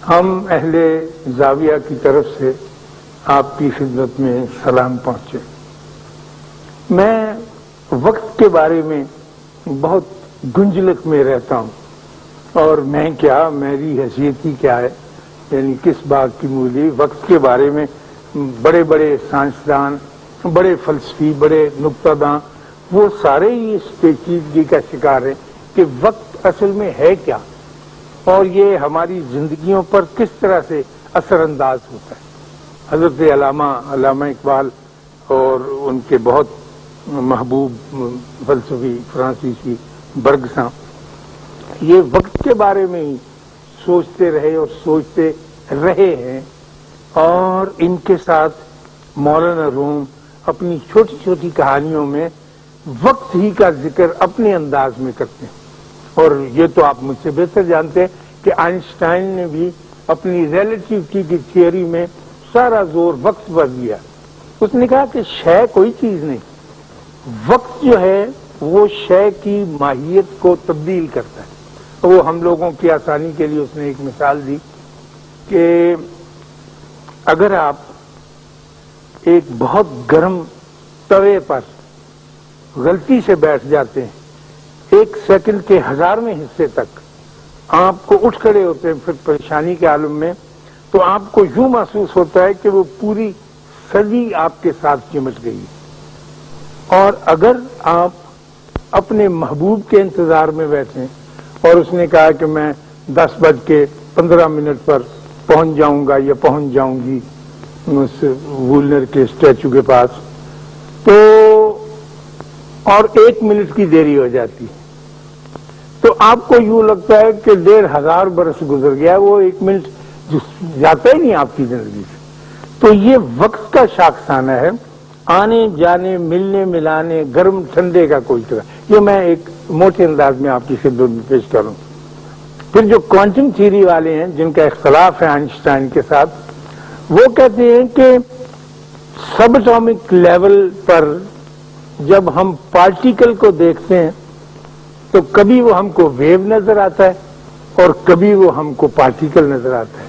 ہم اہل زاویہ کی طرف سے آپ کی خدمت میں سلام پہنچے۔ میں وقت کے بارے میں بہت گنجلک میں رہتا ہوں، اور میں کیا، میری حیثیت ہی کیا ہے، یعنی کس بات کی مولی۔ وقت کے بارے میں بڑے بڑے سائنسدان، بڑے فلسفی، بڑے نکتہ داں، وہ سارے ہی اس پیچیدگی کا شکار ہیں کہ وقت اصل میں ہے کیا، اور یہ ہماری زندگیوں پر کس طرح سے اثر انداز ہوتا ہے۔ حضرت علامہ اقبال اور ان کے بہت محبوب فلسفی فرانسیسی برگساں یہ وقت کے بارے میں ہی سوچتے رہے اور سوچتے رہے ہیں، اور ان کے ساتھ مولانا روم اپنی چھوٹی چھوٹی کہانیوں میں وقت ہی کا ذکر اپنے انداز میں کرتے ہیں۔ اور یہ تو آپ مجھ سے بہتر جانتے ہیں کہ آئنسٹائن نے بھی اپنی ریلیٹیوٹی کی تھیوری میں سارا زور وقت پر دیا۔ اس نے کہا کہ شے کوئی چیز نہیں، وقت جو ہے وہ شے کی ماہیت کو تبدیل کرتا ہے۔ وہ ہم لوگوں کی آسانی کے لیے اس نے ایک مثال دی کہ اگر آپ ایک بہت گرم توے پر غلطی سے بیٹھ جاتے ہیں، 1 سیکنڈ کے 1000ویں حصے تک آپ کو اٹھ کھڑے ہوتے ہیں پھر پریشانی کے عالم میں، تو آپ کو یوں محسوس ہوتا ہے کہ وہ پوری صدی آپ کے ساتھ چمٹ گئی ہے۔ اور اگر آپ اپنے محبوب کے انتظار میں بیٹھیں اور اس نے کہا کہ میں 10:15 پر پہنچ جاؤں گا یا پہنچ جاؤں گی اس وولنر کے اسٹیچو کے پاس، تو اور 1 منٹ کی دیری ہو جاتی ہے، تو آپ کو یوں لگتا ہے کہ 1500 برس گزر گیا، وہ 1 منٹ جاتا ہی نہیں آپ کی زندگی سے۔ تو یہ وقت کا شاخسانہ ہے، آنے جانے، ملنے ملانے، گرم ٹھنڈے کا کوئی طرح۔ یہ میں ایک موٹے انداز میں آپ کی خدمت میں پیش کروں۔ پھر جو کوانٹم تھیوری والے ہیں جن کا اختلاف ہے آئنسٹائن کے ساتھ، وہ کہتے ہیں کہ سب اٹامک لیول پر جب ہم پارٹیکل کو دیکھتے ہیں تو کبھی وہ ہم کو ویو نظر آتا ہے اور کبھی وہ ہم کو پارٹیکل نظر آتا ہے،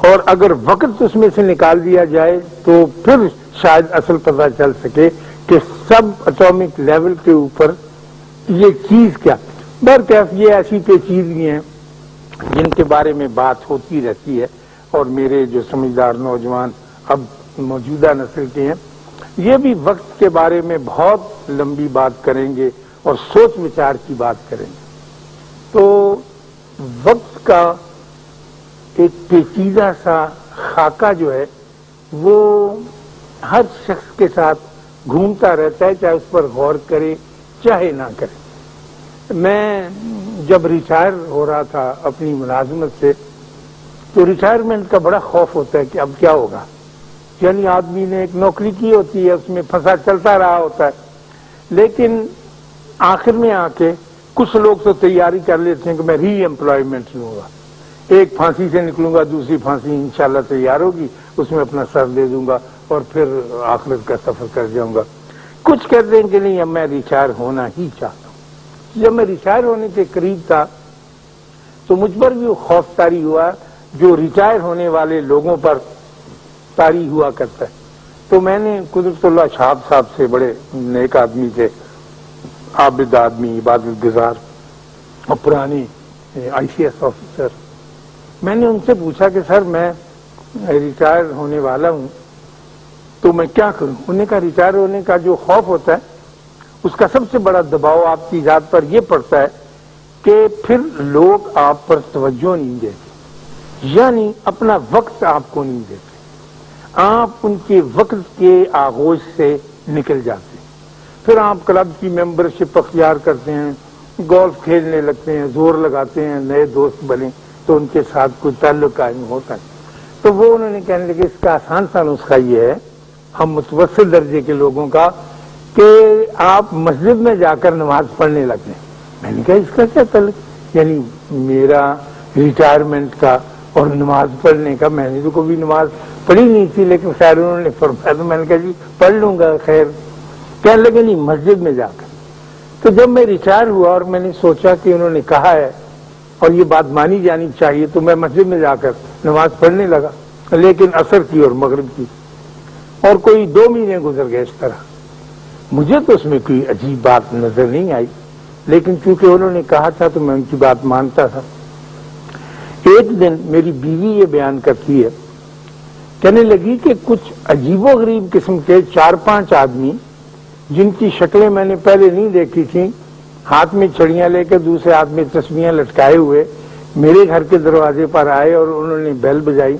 اور اگر وقت اس میں سے نکال دیا جائے تو پھر شاید اصل پتہ چل سکے کہ سب اٹامک لیول کے اوپر یہ چیز کیا۔ برکیف یہ ایسی پیچیدگی ہیں جن کے بارے میں بات ہوتی رہتی ہے، اور میرے جو سمجھدار نوجوان اب موجودہ نسل کے ہیں یہ بھی وقت کے بارے میں بہت لمبی بات کریں گے اور سوچ وچار کی بات کریں گے۔ تو وقت کا ایک پیچیدہ سا خاکہ جو ہے وہ ہر شخص کے ساتھ گھومتا رہتا ہے، چاہے اس پر غور کرے چاہے نہ کرے۔ میں جب ریٹائر ہو رہا تھا اپنی ملازمت سے تو ریٹائرمنٹ کا بڑا خوف ہوتا ہے کہ اب کیا ہوگا، یعنی آدمی نے ایک نوکری کی ہوتی ہے، اس میں پھنسا چلتا رہا ہوتا ہے، لیکن آخر میں آ کے کچھ لوگ تو تیاری کر لیتے ہیں کہ میں ری ایمپلائمنٹ لوں گا، ایک پھانسی سے نکلوں گا، دوسری پھانسی انشاءاللہ تیار ہوگی، اس میں اپنا سر دے دوں گا اور پھر آخرت کا سفر کر جاؤں گا۔ کچھ کہتے ہیں کہ نہیں، اب میں ریٹائر ہونا ہی چاہتا ہوں۔ جب میں ریٹائر ہونے کے قریب تھا تو مجھ پر بھی وہ خوف طاری ہوا جو ریٹائر ہونے والے لوگوں پر طاری ہوا کرتا ہے۔ تو میں نے قدرت اللہ شہاب صاحب سے، بڑے نیک آدمی تھے، عابد آدمی، عبادت گزار اور پرانے ICS آفیسر، میں نے ان سے پوچھا کہ سر میں ریٹائر ہونے والا ہوں تو میں کیا کروں؟ انہوں نے کہا ریٹائر ہونے کا جو خوف ہوتا ہے اس کا سب سے بڑا دباؤ آپ کی ذات پر یہ پڑتا ہے کہ پھر لوگ آپ پر توجہ نہیں دیتے، یعنی اپنا وقت آپ کو نہیں دیتے، آپ ان کے وقت کے آغوش سے نکل جاتے ہیں، پھر آپ کلب کی ممبرشپ اختیار کرتے ہیں، گولف کھیلنے لگتے ہیں، زور لگاتے ہیں نئے دوست بنے تو ان کے ساتھ کوئی تعلق قائم ہوتا ہے۔ تو وہ انہوں نے کہنے لگے اس کا آسان سا نسخہ یہ ہے ہم متوسط درجے کے لوگوں کا کہ آپ مسجد میں جا کر نماز پڑھنے لگیں۔ میں نے کہا اس کا کیا تعلق، یعنی میرا ریٹائرمنٹ کا اور نماز پڑھنے کا؟ میں نے تو کبھی نماز پڑھی نہیں تھی، لیکن خیر انہوں نے فرمایا تو میں نے کہا جی پڑھ لوں گا، خیر۔ کہنے لگے نہیں، مسجد میں جا کر۔ تو جب میں ریٹائر ہوا اور میں نے سوچا کہ انہوں نے کہا ہے اور یہ بات مانی جانی چاہیے، تو میں مسجد میں جا کر نماز پڑھنے لگا، لیکن عصر کی اور مغرب کی، اور کوئی 2 مہینے گزر گئے اس طرح۔ مجھے تو اس میں کوئی عجیب بات نظر نہیں آئی، لیکن چونکہ انہوں نے کہا تھا تو میں ان کی بات مانتا تھا۔ ایک دن میری بیوی یہ بیان کرتی ہے، کہنے لگی کہ کچھ عجیب و غریب قسم کے 4-5 آدمی جن کی شکلیں میں نے پہلے نہیں دیکھی تھیں، ہاتھ میں چھڑیاں لے کے دوسرے ہاتھ میں تسبیحیں لٹکائے ہوئے میرے گھر کے دروازے پر آئے اور انہوں نے بیل بجائی،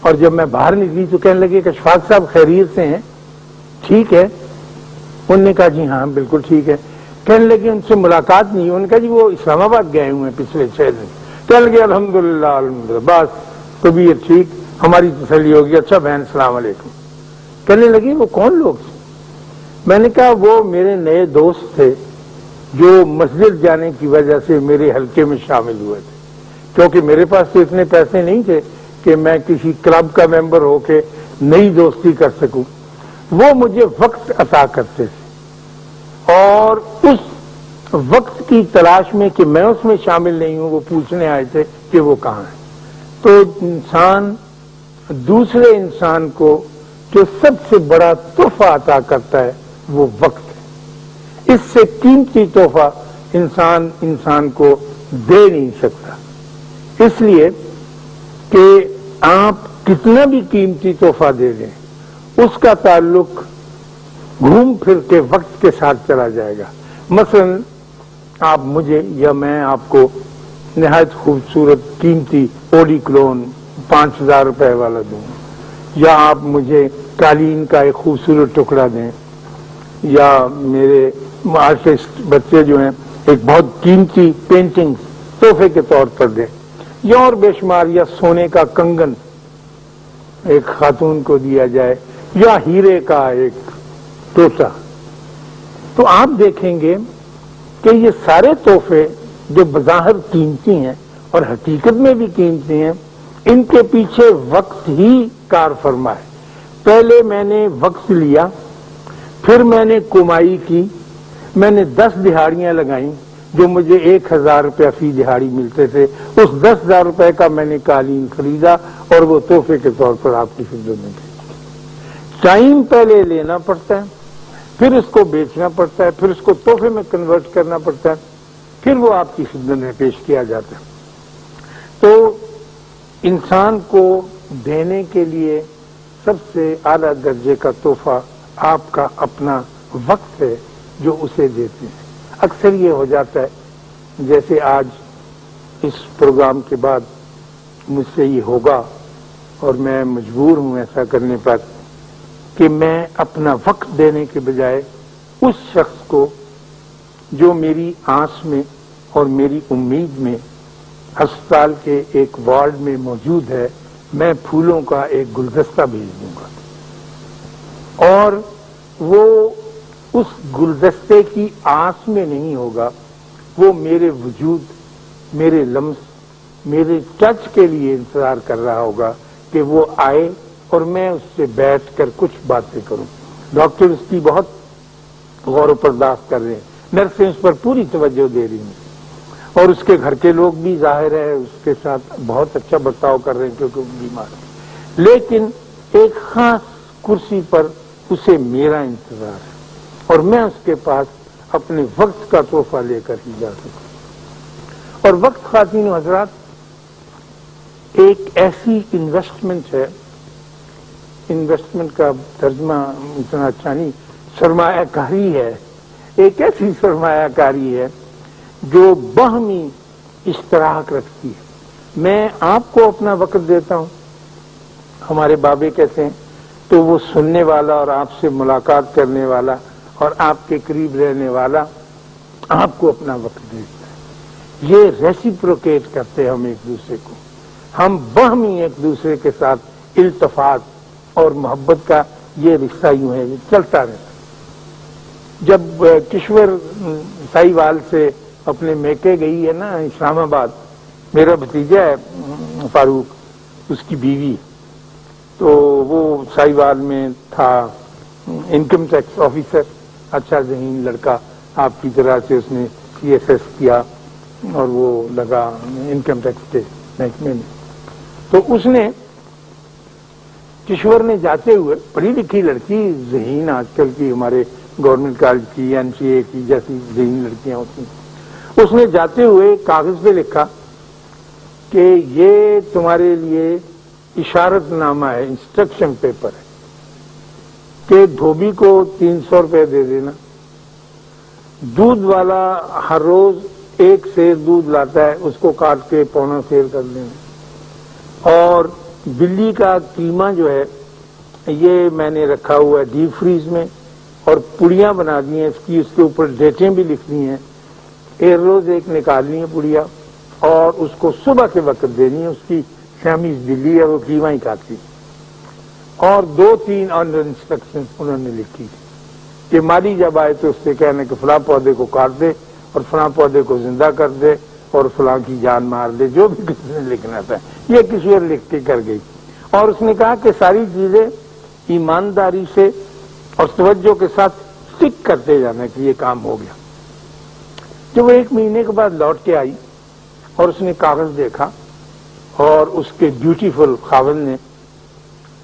اور جب میں باہر نکلی تو کہنے لگے کہ اشفاق صاحب خیریت سے ہیں؟ ٹھیک ہے۔ انہوں نے کہا جی ہاں بالکل ٹھیک ہے۔ کہنے لگے ان سے ملاقات نہیں؟ انہوں نے کہا جی وہ اسلام آباد گئے ہوئے ہیں پچھلے 6 دن۔ کہنے لگے الحمدللہ الحمدللہ، بس طبیعت ٹھیک، ہماری تسلی ہوگی۔ اچھا بہن السلام علیکم۔ کہنے لگی وہ کون لوگ تھے؟ میں نے کہا وہ میرے نئے دوست تھے جو مسجد جانے کی وجہ سے میرے حلقے میں شامل ہوئے تھے، کیونکہ میرے پاس تو اتنے پیسے نہیں تھے کہ میں کسی کلب کا ممبر ہو کے نئی دوستی کر سکوں۔ وہ مجھے وقت عطا کرتے تھے، اور اس وقت کی تلاش میں کہ میں اس میں شامل نہیں ہوں، وہ پوچھنے آئے تھے کہ وہ کہاں ہے۔ تو انسان دوسرے انسان کو جو سب سے بڑا تحفہ عطا کرتا ہے وہ وقت ہے۔ اس سے قیمتی تحفہ انسان کو دے نہیں سکتا۔ اس لیے کہ آپ کتنا بھی قیمتی تحفہ دے دیں، اس کا تعلق گھوم پھر کے وقت کے ساتھ چلا جائے گا۔ مثلا آپ مجھے یا میں آپ کو نہایت خوبصورت قیمتی اوڈی کلون 5000 روپے والا دوں، یا آپ مجھے قالین کا ایک خوبصورت ٹکڑا دیں، یا میرے آرٹسٹ بچے جو ہیں ایک بہت قیمتی پینٹنگ تحفے کے طور پر دیں، یا اور بے شمار، یا سونے کا کنگن ایک خاتون کو دیا جائے، یا ہیرے کا ایک ٹوٹا، تو آپ دیکھیں گے کہ یہ سارے تحفے جو بظاہر قیمتی ہیں اور حقیقت میں بھی قیمتی ہیں، ان کے پیچھے وقت ہی کار فرما ہے۔ پہلے میں نے وقت لیا، پھر میں نے کمائی کی، میں نے 10 دہاڑیاں لگائیں جو مجھے 1000 روپیہ فی دہاڑی ملتے تھے، اس 10,000 روپے کا میں نے قالین خریدا اور وہ تحفے کے طور پر آپ کی خدمت میں بھیجا۔ ٹائم پہلے لینا پڑتا ہے، پھر اس کو بیچنا پڑتا ہے، پھر اس کو تحفے میں کنورٹ کرنا پڑتا ہے، پھر وہ آپ کی خدمت میں پیش کیا جاتا ہے۔ تو انسان کو دینے کے لیے سب سے اعلیٰ درجے کا تحفہ آپ کا اپنا وقت ہے جو اسے دیتے ہیں۔ اکثر یہ ہو جاتا ہے، جیسے آج اس پروگرام کے بعد مجھ سے یہ ہوگا اور میں مجبور ہوں ایسا کرنے پر، کہ میں اپنا وقت دینے کے بجائے اس شخص کو جو میری آس میں اور میری امید میں ہسپتال کے ایک وارڈ میں موجود ہے، میں پھولوں کا ایک گلدستہ بھیج دوں گا، اور وہ اس گلدستے کی آس میں نہیں ہوگا، وہ میرے وجود، میرے لمس، میرے ٹچ کے لیے انتظار کر رہا ہوگا کہ وہ آئے اور میں اس سے بیٹھ کر کچھ باتیں کروں۔ ڈاکٹر اس کی بہت غور و پرداخت کر رہے ہیں، نرسیں اس پر پوری توجہ دے رہی ہیں، اور اس کے گھر کے لوگ بھی ظاہر ہے اس کے ساتھ بہت اچھا برتاؤ کر رہے ہیں کیونکہ وہ بیمار ہے، لیکن ایک خاص کرسی پر اسے میرا انتظار ہے، اور میں اس کے پاس اپنے وقت کا تحفہ لے کر ہی جا سکوں۔ اور وقت، خواتین و حضرات، ایک ایسی انویسٹمنٹ ہے، انویسٹمنٹ کا ترجمہ اتنا اچھا نہیں، سرمایہ کاری ہے، ایک ایسی سرمایہ کاری ہے جو باہمی اشتراک رکھتی ہے۔ میں آپ کو اپنا وقت دیتا ہوں، ہمارے بابے کہتے ہیں، تو وہ سننے والا اور آپ سے ملاقات کرنے والا اور آپ کے قریب رہنے والا آپ کو اپنا وقت دیتا ہے۔ یہ ریسیپروکیٹ کرتے ہیں ہم ایک دوسرے کو، ہم باہمی ایک دوسرے کے ساتھ التفات اور محبت کا یہ رشتہ یوں ہے، یہ چلتا رہتا۔ جب کشور سائیوال سے اپنے میکے گئی ہے نا اسلام آباد، میرا بھتیجا ہے فاروق، اس کی بیوی، تو وہ سائیوال میں تھا انکم ٹیکس آفیسر، اچھا ذہین لڑکا، آپ کی طرح سے اس نے CSS کیا اور وہ لگا انکم ٹیکس کے محکمے میں. تو اس نے کشور نے جاتے ہوئے، پڑھی لکھی لڑکی، ذہین آج کل کی ہمارے گورنمنٹ کالج کی NCA کی جیسی ذہین لڑکیاں ہوتی ہیں، اس نے جاتے ہوئے کاغذ پہ لکھا کہ یہ تمہارے لیے اشارت نامہ ہے، انسٹرکشن پیپر ہے کہ دھوبی کو 300 روپے دے دینا، دودھ والا ہر روز 1 سیر دودھ لاتا ہے، اس کو کاٹ کے پونا سیر کر دینا، اور بلی کا قیمہ جو ہے یہ میں نے رکھا ہوا ہے ڈیپ فریز میں، اور پڑیاں بنا دی ہیں اس کی، اس کے اوپر ڈیٹیں بھی لکھ دی ہیں، ایک روز ایک نکالنی ہے پڑیا اور اس کو صبح کے وقت دینی ہے، اس کی شامیز بلی ہے، وہ قیمہ ہی کھاتی، اور 2-3 اور انسٹرکشن انہوں نے لکھی کہ مالی جب آئے تو اس سے کہنا کہ فلاں پودے کو کاٹ دے اور فلاں پودے کو زندہ کر دے اور فلاں کی جان مار دے، جو بھی کسی نے لکھنا تھا یہ کسی اور لکھ کے کر گئی. اور اس نے کہا کہ ساری چیزیں ایمانداری سے اور توجہ کے ساتھ ٹک کرتے جانا کہ یہ کام ہو گیا. جب وہ 1 مہینے کے بعد لوٹ کے آئی اور اس نے کاغذ دیکھا اور اس کے بیوٹیفل خاوند نے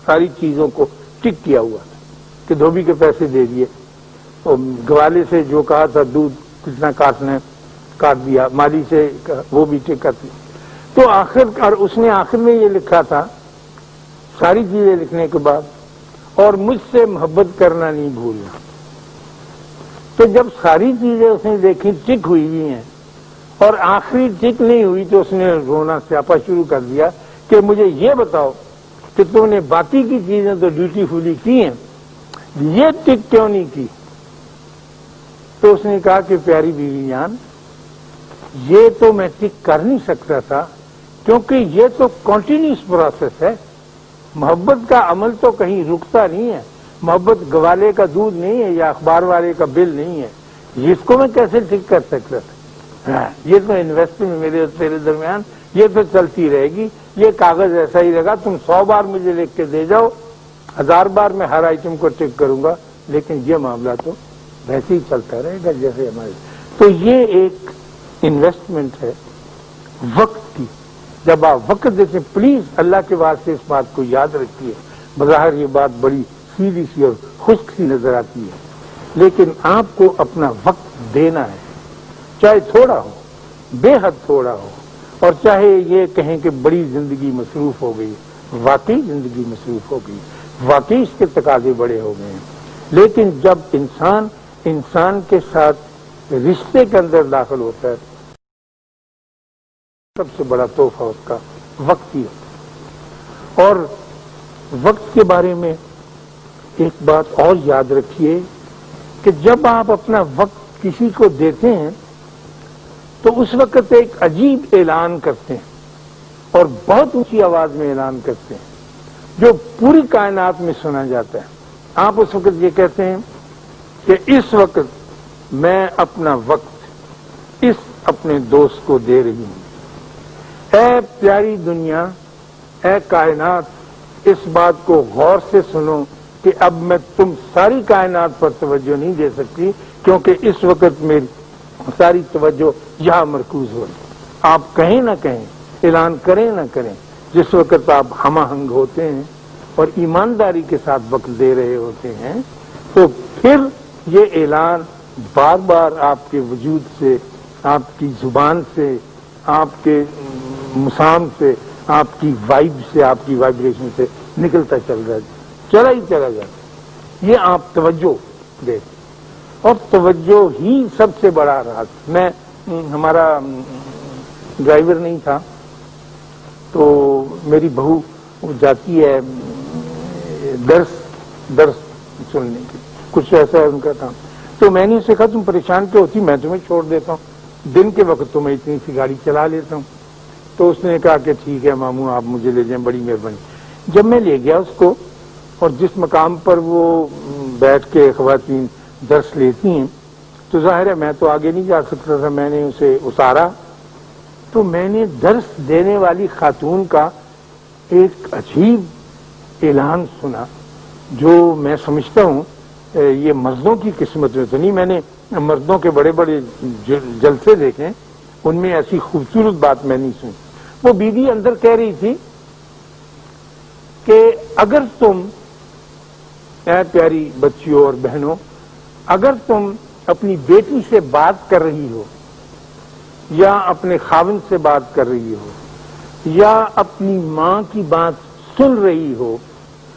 ساری چیزوں کو ٹک کیا ہوا تھا کہ دھوبی کے پیسے دے دیے، اور گوالے سے جو کہا تھا دودھ کتنا کاٹنا ہے کاٹ دیا، مالی سے وہ بھی ٹک کرتی. تو آخر اس نے آخر میں یہ لکھا تھا ساری چیزیں لکھنے کے بعد، اور مجھ سے محبت کرنا نہیں بھولنا. تو جب ساری چیزیں اس نے دیکھی ٹک ہوئی ہوئی ہیں اور آخری ٹک نہیں ہوئی تو اس نے رونا سیاپا شروع کر دیا کہ مجھے یہ بتاؤ کہ تم نے باقی کی چیزیں تو ڈیوٹی فلی کی ہیں، یہ ٹک کیوں نہیں کی؟ تو اس نے کہا کہ پیاری بیوی جان، یہ تو میں ٹک کر نہیں سکتا تھا کیونکہ یہ تو کنٹینیوس پروسیس ہے، محبت کا عمل تو کہیں رکتا نہیں ہے، محبت گوالے کا دودھ نہیں ہے یا اخبار والے کا بل نہیں ہے، اس کو میں کیسے ٹھیک کر سکتا تھا؟ یہ تو انویسٹمنٹ میرے اور تیرے درمیان یہ تو چلتی رہے گی، یہ کاغذ ایسا ہی رہے گا، تم 100 بار مجھے لکھ کے دے جاؤ، 1000 بار میں ہر آئٹم کو ٹک کروں گا، لیکن یہ معاملہ تو ویسے ہی چلتا رہے گا جیسے ہمارے. تو یہ ایک انویسٹمنٹ ہے وقت کی. جب آپ وقت دیتے ہیں، پلیز اللہ کے واسطے اس بات کو یاد رکھیے. بظاہر یہ بات بڑی سیدھی سی اور خشک سی نظر آتی ہے، لیکن آپ کو اپنا وقت دینا ہے، چاہے تھوڑا ہو، بے حد تھوڑا ہو، اور چاہے یہ کہیں کہ بڑی زندگی مصروف ہو گئی، واقعی زندگی مصروف ہو گئی، واقعی اس کے تقاضے بڑے ہو گئے ہیں. لیکن جب انسان کے ساتھ رشتے کے اندر داخل ہوتا ہے، سب سے بڑا تحفہ اس کا وقت ہی ہوتا ہے. اور وقت کے بارے میں ایک بات اور یاد رکھیے کہ جب آپ اپنا وقت کسی کو دیتے ہیں تو اس وقت ایک عجیب اعلان کرتے ہیں اور بہت اونچی آواز میں اعلان کرتے ہیں جو پوری کائنات میں سنا جاتا ہے. آپ اس وقت یہ کہتے ہیں کہ اس وقت میں اپنا وقت اس اپنے دوست کو دے رہی ہوں. اے پیاری دنیا، اے کائنات، اس بات کو غور سے سنو کہ اب میں تم ساری کائنات پر توجہ نہیں دے سکتی کیونکہ اس وقت میری ساری توجہ یہاں مرکوز ہو رہی. آپ کہیں نہ کہیں، اعلان کریں نہ کریں، جس وقت آپ ہم آہنگ ہوتے ہیں اور ایمانداری کے ساتھ وقت دے رہے ہوتے ہیں تو پھر یہ اعلان بار بار آپ کے وجود سے، آپ کی زبان سے، آپ کے مسام سے، آپ کی وائب سے، آپ کی وائبریشن سے نکلتا چلا ہی چلا جاتا. یہ آپ توجہ دیں، اور توجہ ہی سب سے بڑا راز. میں ہمارا ڈرائیور نہیں تھا تو میری بہو جاتی ہے درس سننے کی، کچھ ایسا ہے ان کا کام. تو میں نے اسے کہا تم پریشان کیوں ہوتی، میں تمہیں چھوڑ دیتا ہوں، دن کے وقت تو میں اتنی سی گاڑی چلا لیتا ہوں. تو اس نے کہا کہ ٹھیک ہے ماموں آپ مجھے لے جائیں، بڑی مہربانی. جب میں لے گیا اس کو اور جس مقام پر وہ بیٹھ کے خواتین درس لیتی ہیں تو ظاہر ہے میں تو آگے نہیں جا سکتا تھا، میں نے اسے اتارا تو میں نے درس دینے والی خاتون کا ایک عجیب اعلان سنا جو میں سمجھتا ہوں یہ مردوں کی قسمت میں تو نہیں، میں نے مردوں کے بڑے بڑے جلسے دیکھے، ان میں ایسی خوبصورت بات میں نہیں سنی۔ وہ بیوی اندر کہہ رہی تھی کہ اگر تم، اے پیاری بچیوں اور بہنوں، اگر تم اپنی بیٹی سے بات کر رہی ہو یا اپنے خاوند سے بات کر رہی ہو یا اپنی ماں کی بات سن رہی ہو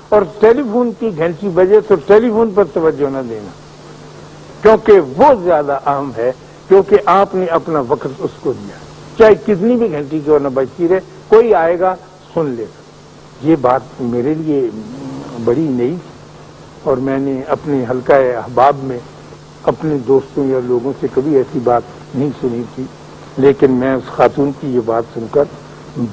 اور ٹیلی فون کی گھنٹی بجے تو ٹیلی فون پر توجہ نہ دینا، کیونکہ وہ زیادہ اہم ہے، کیونکہ آپ نے اپنا وقت اس کو دیا، چاہے کتنی بھی گھنٹی کیوں نہ بجتی رہے، کوئی آئے گا سن لے گا۔ یہ بات میرے لیے بڑی نئی تھی اور میں نے اپنے حلقہ احباب میں اپنے دوستوں یا لوگوں سے کبھی ایسی بات نہیں سنی تھی، لیکن میں اس خاتون کی یہ بات سن کر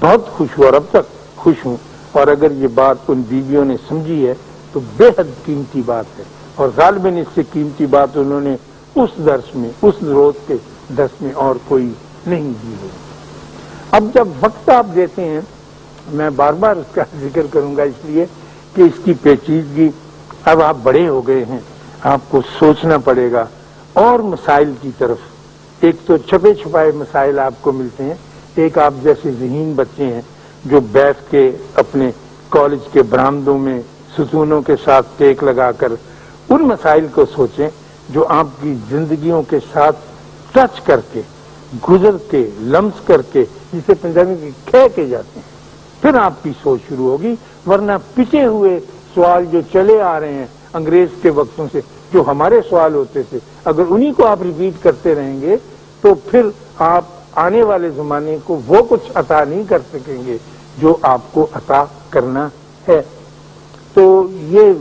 بہت خوش ہوں اور اب تک خوش ہوں، اور اگر یہ بات ان بیویوں نے سمجھی ہے تو بے حد قیمتی بات ہے، اور غالباً اس سے قیمتی بات انہوں نے اس درس میں، اس روز کے درس میں اور کوئی نہیں دی ہے۔ اب جب وقت آپ دیتے ہیں، میں بار بار اس کا ذکر کروں گا اس لیے کہ اس کی پیچیدگی، اب آپ بڑے ہو گئے ہیں، آپ کو سوچنا پڑے گا اور مسائل کی طرف۔ ایک تو چھپے چھپائے مسائل آپ کو ملتے ہیں، ایک آپ جیسے ذہین بچے ہیں جو بیٹھ کے اپنے کالج کے برآمدوں میں ستونوں کے ساتھ ٹیک لگا کر ان مسائل کو سوچیں جو آپ کی زندگیوں کے ساتھ ٹچ کر کے، گزر کے، لمس کر کے، جسے پنجابی میں کھہ کے جاتے ہیں، پھر آپ کی سوچ شروع ہوگی۔ ورنہ پچھے ہوئے سوال جو چلے آ رہے ہیں انگریز کے وقتوں سے، جو ہمارے سوال ہوتے تھے، اگر انہی کو آپ ریپیٹ کرتے رہیں گے تو پھر آپ آنے والے زمانے کو وہ کچھ عطا نہیں کر سکیں گے جو آپ کو عطا کرنا ہے۔ تو یہ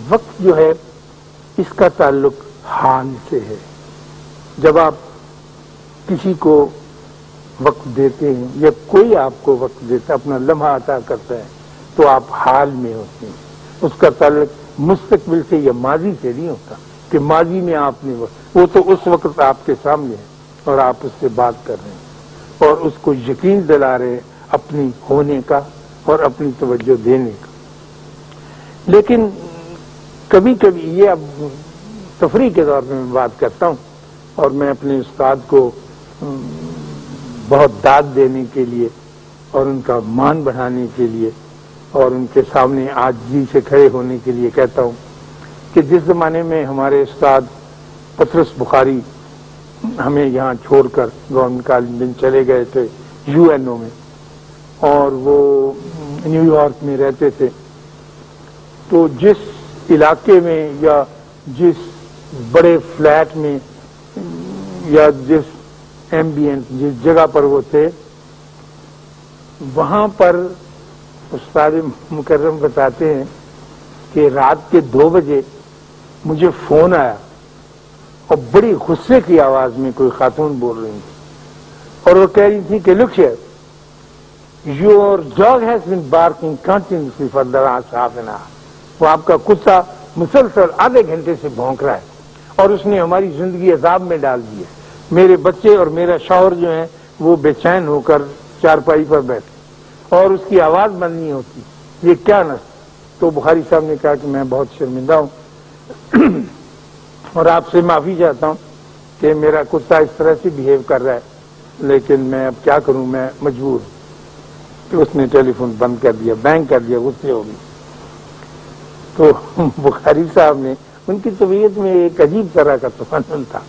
وقت جو ہے اس کا تعلق حال سے ہے۔ جب آپ کسی کو وقت دیتے ہیں یا کوئی آپ کو وقت دیتا ہے، اپنا لمحہ عطا کرتا ہے، تو آپ حال میں ہوتے ہیں۔ اس کا تعلق مستقبل سے یا ماضی سے نہیں ہوتا کہ ماضی میں آپ نے وہ تو اس وقت آپ کے سامنے ہے اور آپ اس سے بات کر رہے ہیں اور اس کو یقین دلا رہے ہیں اپنی ہونے کا اور اپنی توجہ دینے کا۔ لیکن کبھی کبھی یہ اب تفریح کے طور پہ میں بات کرتا ہوں، اور میں اپنے استاد کو بہت داد دینے کے لیے اور ان کا مان بڑھانے کے لیے اور ان کے سامنے عاجزی سے کھڑے ہونے کے لیے کہتا ہوں کہ جس زمانے میں ہمارے استاد پطرس بخاری ہمیں یہاں چھوڑ کر گورنمنٹ کالج میں چلے گئے تھے UNO میں، اور وہ نیو یارک میں رہتے تھے، تو جس علاقے میں یا جس بڑے فلیٹ میں یا جس ایمبینس، جس جگہ پر وہ تھے، وہاں پر استاد مکرم بتاتے ہیں کہ رات کے 2 بجے مجھے فون آیا اور بڑی غصے کی آواز میں کوئی خاتون بول رہی تھی، اور وہ کہہ رہی تھی کہ look here, your dog has been barking continuously for the last half an hour, وہ آپ کا کتا مسلسل آدھے گھنٹے سے بھونک رہا ہے اور اس نے ہماری زندگی عذاب میں ڈال دی ہے۔ میرے بچے اور میرا شوہر جو ہیں وہ بے چین ہو کر چارپائی پر بیٹھے اور اس کی آواز بند نہیں ہوتی، یہ کیا نہ۔ تو بخاری صاحب نے کہا کہ میں بہت شرمندہ ہوں اور آپ سے معافی چاہتا ہوں کہ میرا کتا اس طرح سے بہیو کر رہا ہے، لیکن میں اب کیا کروں، میں مجبور ہوں۔ کہ اس نے ٹیلی فون بند کر دیا، بینک کر دیا، غصے ہو گئی۔ تو بخاری صاحب نے، ان کی طبیعت میں ایک عجیب طرح کا تفنن تھا،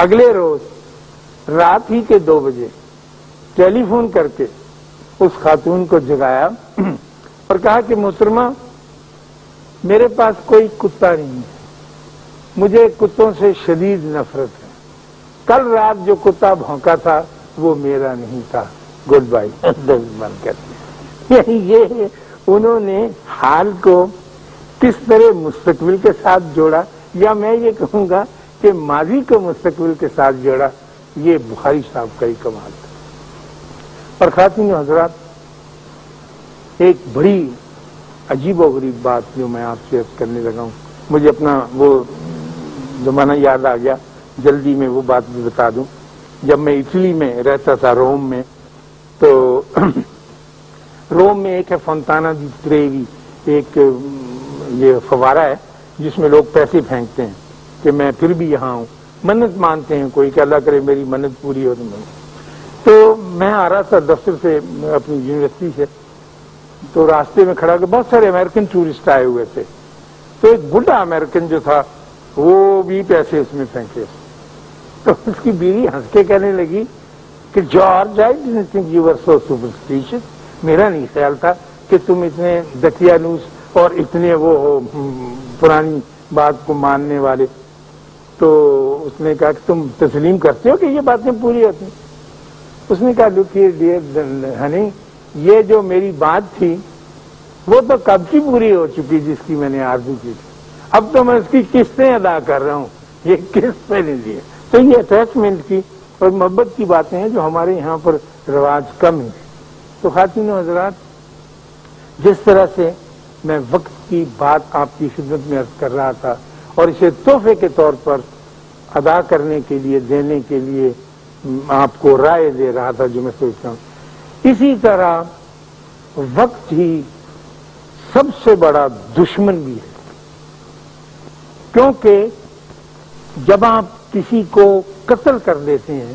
اگلے روز رات ہی کے 2 بجے ٹیلی فون کر کے اس خاتون کو جگایا اور کہا کہ محترمہ، میرے پاس کوئی کتا نہیں ہے، مجھے کتوں سے شدید نفرت ہے، کل رات جو کتا بھونکا تھا وہ میرا نہیں تھا، گڈ بائی، بند کرتے ہیں۔ یہ انہوں نے حال کو کس طرح مستقبل کے ساتھ جوڑا، یا میں یہ کہوں گا کہ ماضی کو مستقبل کے ساتھ جوڑا، یہ بخاری صاحب کا ہی کمال تھا۔ اور خواتین و حضرات، ایک بڑی عجیب و غریب بات جو میں آپ سے عرض کرنے لگا ہوں، مجھے اپنا وہ زمانہ یاد آ گیا، جلدی میں وہ بات بھی بتا دوں۔ جب میں اٹلی میں رہتا تھا، روم میں، تو روم میں ایک ہے فونتانا دی ٹریوی، ایک یہ فوارہ ہے جس میں لوگ پیسے پھینکتے ہیں کہ میں پھر بھی یہاں ہوں، منت مانتے ہیں کوئی کہ اللہ کرے میری منت پوری ہو تو میں آ رہا تھا دفتر سے اپنی یونیورسٹی سے، تو راستے میں کھڑا کہ بہت سارے امریکن ٹورسٹ آئے ہوئے تھے، تو ایک بڈھا امریکن جو تھا وہ بھی پیسے اس میں پھینکے، تو اس کی بیوی ہنس کے کہنے لگی کہ George I didn't think you were so superstitious, میرا نہیں خیال تھا کہ تم اتنے دقیانوس اور اتنے وہ پرانی بات کو ماننے والے. تو اس نے کہا کہ تم تسلیم کرتے ہو کہ یہ باتیں پوری ہوتی ہیں؟ اس نے کہا لکھیے ڈیئر ہنی، یہ جو میری بات تھی وہ تو کب کی پوری ہو چکی جس کی میں نے آرزو کی تھی، اب تو میں اس کی قسطیں ادا کر رہا ہوں، یہ قسط میں نے دی ہے. تو یہ اٹیچمنٹ کی اور محبت کی باتیں ہیں جو ہمارے یہاں پر رواج کم ہے. تو خواتین و حضرات، جس طرح سے میں وقت کی بات آپ کی خدمت میں عرض کر رہا تھا اور اسے تحفے کے طور پر ادا کرنے کے لیے دینے کے لیے آپ کو رائے دے رہا تھا جو میں سوچتا ہوں، اسی طرح وقت ہی سب سے بڑا دشمن بھی ہے. کیونکہ جب آپ کسی کو قتل کر دیتے ہیں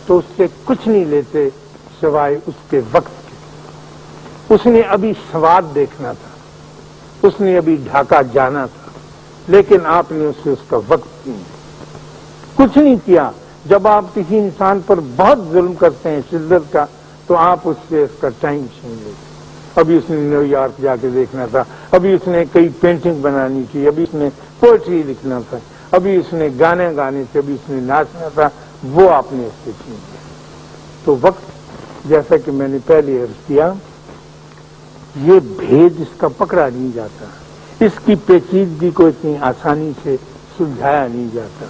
تو اس سے کچھ نہیں لیتے سوائے اس کے وقت کے. اس نے ابھی سواد دیکھنا تھا، اس نے ابھی ڈھاکہ جانا تھا، لیکن آپ نے اس سے اس کا وقت کچھ نہیں کیا. جب آپ کسی انسان پر بہت ظلم کرتے ہیں شدت کا تو آپ اس سے اس کا ٹائم چھین لیتے. ابھی اس نے نیو یارک جا کے دیکھنا تھا، ابھی اس نے کئی پینٹنگ بنانی تھی، ابھی اس نے پوئٹری لکھنا تھا، ابھی اس نے گانے گانے تھے، ابھی اس نے ناچنا تھا، وہ آپ نے اس سے چھین لیا. تو وقت جیسا کہ میں نے پہلے عرض کیا، یہ بھید اس کا پکڑا نہیں جاتا، اس کی پیچیدگی کو اتنی آسانی سے سلجھایا نہیں جاتا.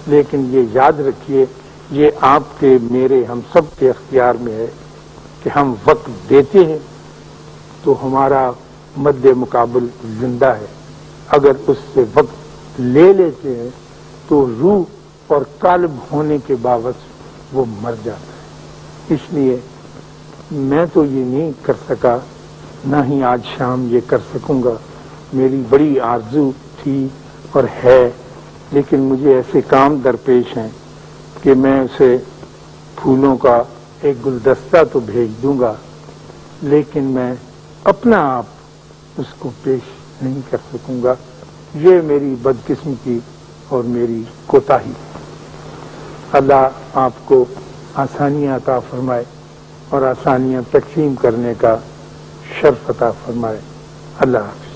لیکن یہ یاد رکھیے، یہ آپ کے میرے ہم سب کے اختیار میں ہے کہ ہم وقت دیتے ہیں تو ہمارا مد مقابل زندہ ہے، اگر اس سے وقت لے لیتے ہیں تو روح اور قالب ہونے کے باوجود وہ مر جاتا ہے. اس لیے میں تو یہ نہیں کر سکا، نہ ہی آج شام یہ کر سکوں گا. میری بڑی آرزو تھی اور ہے، لیکن مجھے ایسے کام درپیش ہیں کہ میں اسے پھولوں کا ایک گلدستہ تو بھیج دوں گا، لیکن میں اپنا آپ اس کو پیش نہیں کر سکوں گا. یہ میری بدقسمتی اور میری کوتاہی. اللہ آپ کو آسانیاں عطا فرمائے اور آسانیاں تقسیم کرنے کا شرف عطا فرمائے. اللہ حافظ.